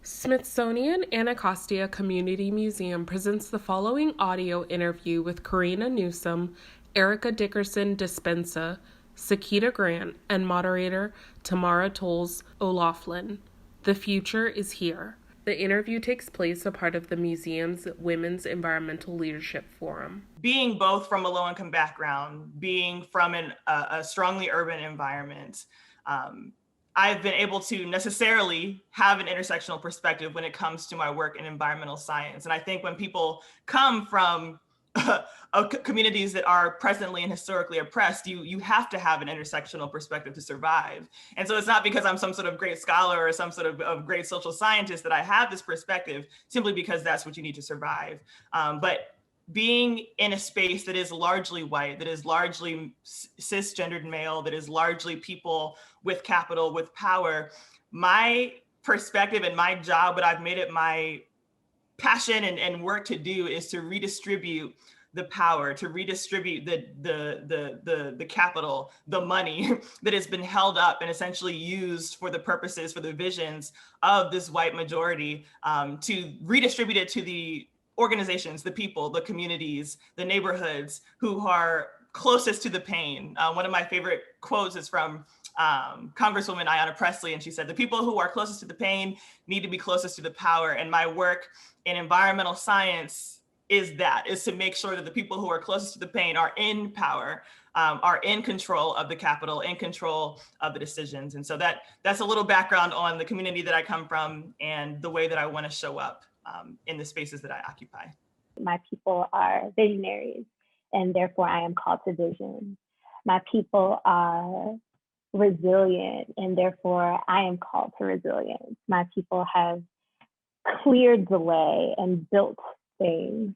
Smithsonian Anacostia Community Museum presents the following audio interview with Karina Newsom, Erica Dickerson Dispensa, Sakita Grant, and moderator Tamara Tolles O'Laughlin. The future is here. The interview takes place a part of the museum's Women's Environmental Leadership Forum. Being both from a low-income background, being from a strongly urban environment, I've been able to necessarily have an intersectional perspective when it comes to my work in environmental science. And I think when people come from communities that are presently and historically oppressed, you have to have an intersectional perspective to survive. And so it's not because I'm some sort of great scholar or some sort of great social scientist that I have this perspective, simply because that's what you need to survive. But being in a space that is largely white, that is largely cisgendered male, that is largely people with capital, with power, my perspective and my job, what I've made it my passion and work to do, is to redistribute the power, to redistribute the capital, the money that has been held up and essentially used for the purposes, for the visions of this white majority, to redistribute it to the organizations, the people, the communities, the neighborhoods who are closest to the pain. One of my favorite quotes is from Congresswoman Ayanna Pressley, and she said, "The people who are closest to the pain need to be closest to the power." And my work in environmental science is to make sure that the people who are closest to the pain are in power, are in control of the capital, in control of the decisions. And so that's a little background on the community that I come from and the way that I want to show up in the spaces that I occupy. My people are visionaries, and therefore I am called to vision. My people are resilient, and therefore I am called to resilience. My people have cleared the way and built things.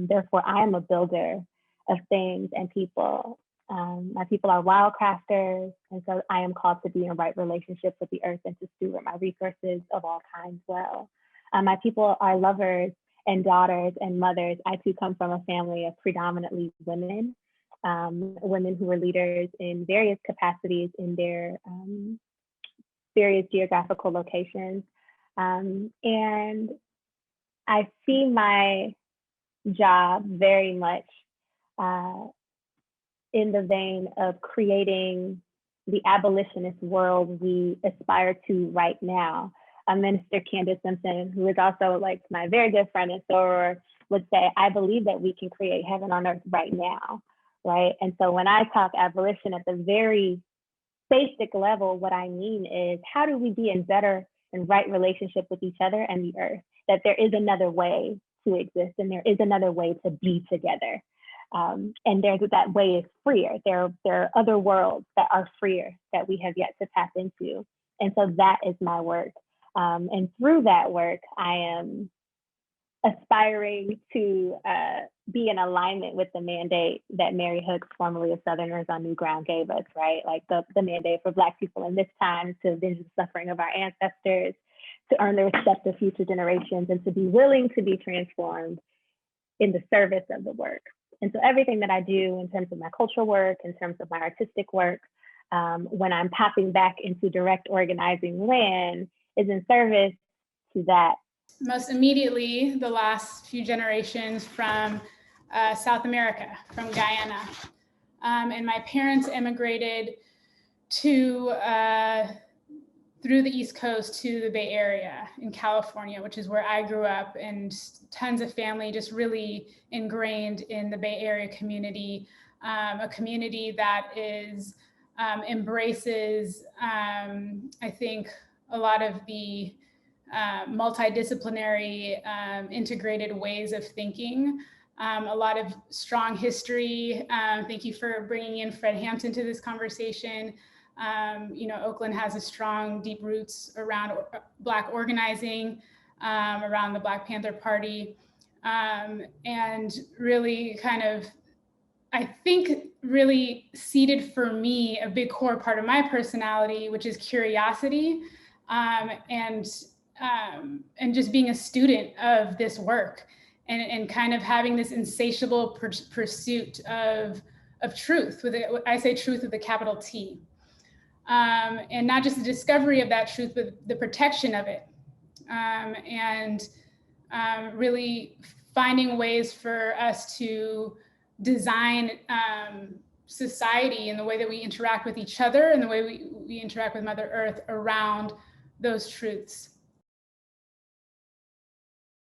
Therefore I am a builder of things and people. My people are wildcrafters, and so I am called to be in right relationship with the earth and to steward my resources of all kinds well. My people are lovers and daughters and mothers. I too come from a family of predominantly women, women who were leaders in various capacities in their various geographical locations. And I see my job very much in the vein of creating the abolitionist world we aspire to right now. Minister Candace Simpson, who is also like my very good friend and soror, would say, I believe that we can create heaven on earth right now, right? And so when I talk abolition at the very basic level, what I mean is, how do we be in better and right relationship with each other and the earth? That there is another way to exist, and there is another way to be together. And that way is freer. There are other worlds that are freer that we have yet to tap into. And so that is my work. And through that work, I am aspiring to be in alignment with the mandate that Mary Hooks, formerly of Southerners on New Ground, gave us, right? Like the mandate for Black people in this time to avenge the suffering of our ancestors, to earn the respect of future generations, and to be willing to be transformed in the service of the work. And so everything that I do in terms of my cultural work, in terms of my artistic work, when I'm popping back into direct organizing land, is in service to that. Most immediately, the last few generations from South America, from Guyana. And my parents immigrated through the East Coast to the Bay Area in California, which is where I grew up, and tons of family just really ingrained in the Bay Area community, a community that embraces, I think, a lot of the multidisciplinary, integrated ways of thinking, a lot of strong history. Thank you for bringing in Fred Hampton to this conversation. Oakland has a strong, deep roots around Black organizing, around the Black Panther Party, and really kind of, I think, really seeded for me a big core part of my personality, which is curiosity, and just being a student of this work, and kind of having this insatiable pursuit of truth. I say truth with a capital T, and not just the discovery of that truth, but the protection of it. and really finding ways for us to design society and the way that we interact with each other and the way we interact with Mother Earth around those truths.